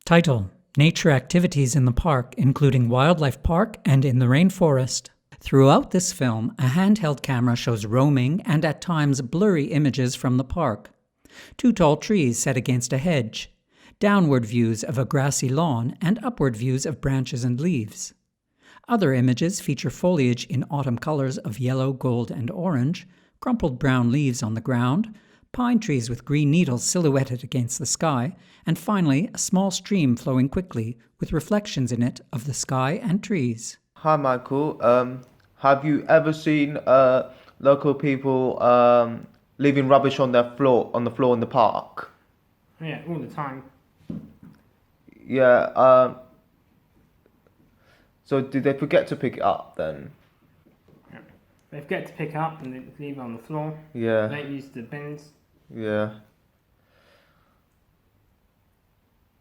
Title: Nature activities in the park, including wildlife park and in the rainforest. Throughout this film, a handheld camera shows roaming and at times blurry images from the park. Two tall trees set against a hedge, downward views of a grassy lawn, and upward views of branches and leaves. Other images feature foliage in autumn colors of yellow, gold, and orange, crumpled brown leaves on the ground, pine trees with green needles silhouetted against the sky, and finally a small stream flowing quickly with reflections in it of the sky and trees. Hi, Michael. Have you ever seen local people leaving rubbish on the floor in the park? Yeah, all the time. Yeah. So did they forget to pick it up then? Yeah. They forget to pick it up and they leave it on the floor. Yeah. They don't use the bins. Yeah.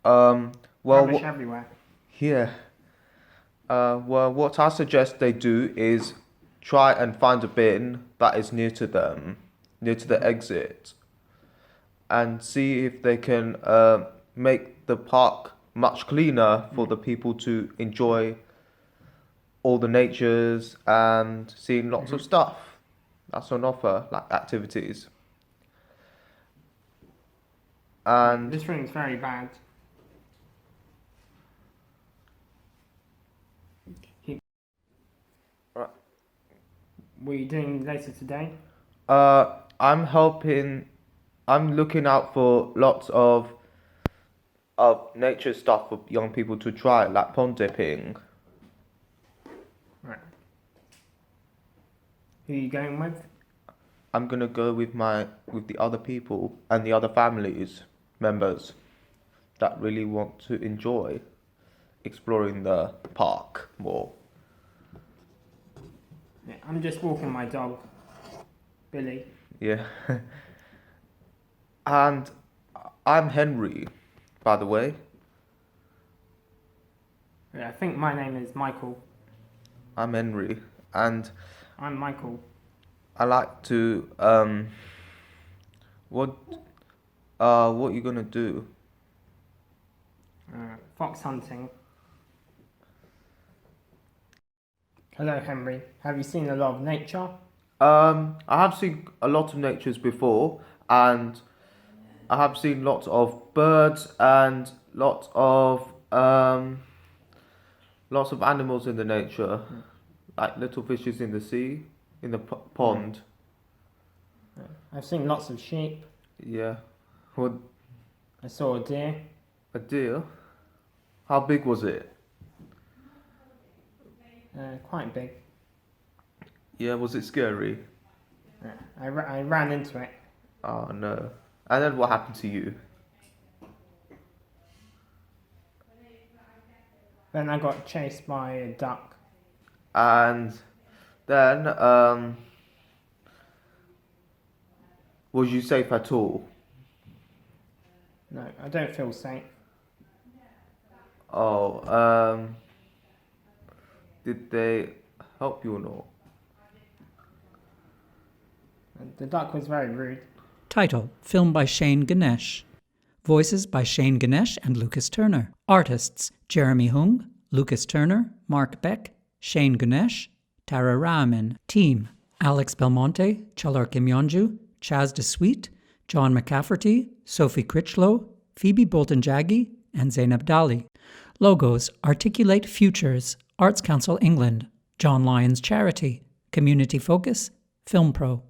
Rubbish everywhere. Yeah. Well, what I suggest they do is try and find a bin that is near to them, near to the exit, and see if they can make the park much cleaner for the people to enjoy all the natures and seeing lots of stuff that's on offer, like activities. And This room's very bad. Right. What are you doing later today? I'm looking out for lots of nature stuff for young people to try, like pond dipping. Right. Who are you going with? I'm gonna go with the other people and the other families members that really want to enjoy exploring the park more. Yeah, I'm just walking my dog, Billy. Yeah. And I'm Henry, by the way. Yeah, I think my name is Michael. I'm Henry, and I'm Michael. I like to what are you gonna do? Fox hunting. Hello, Henry. Have you seen a lot of nature? I have seen a lot of natures before, and I have seen lots of birds and lots of animals in the nature, like little fishes in the sea, in the pond. I've seen lots of sheep. Yeah. What? I saw a deer. A deer? How big was it? Quite big. Yeah, was it scary? I ran into it. Oh no. And then what happened to you? Then I got chased by a duck. And then, was you safe at all? No, I don't feel safe. Oh, did they help you or not? The duck was very rude. Title: Film by Shane Ganesh. Voices by Shane Ganesh and Lucas Turner. Artists: Jeremy Hung, Lucas Turner, Mark Beck, Shane Ganesh, Tara Ramin. Team: Alex Belmonte, Chalor Kimyonju, Chaz DeSweet, John McCafferty, Sophie Critchlow, Phoebe Bolton-Jaggi, and Zainab Dali. Logos: Articulate Futures, Arts Council England, John Lyons Charity, Community Focus, Film Pro.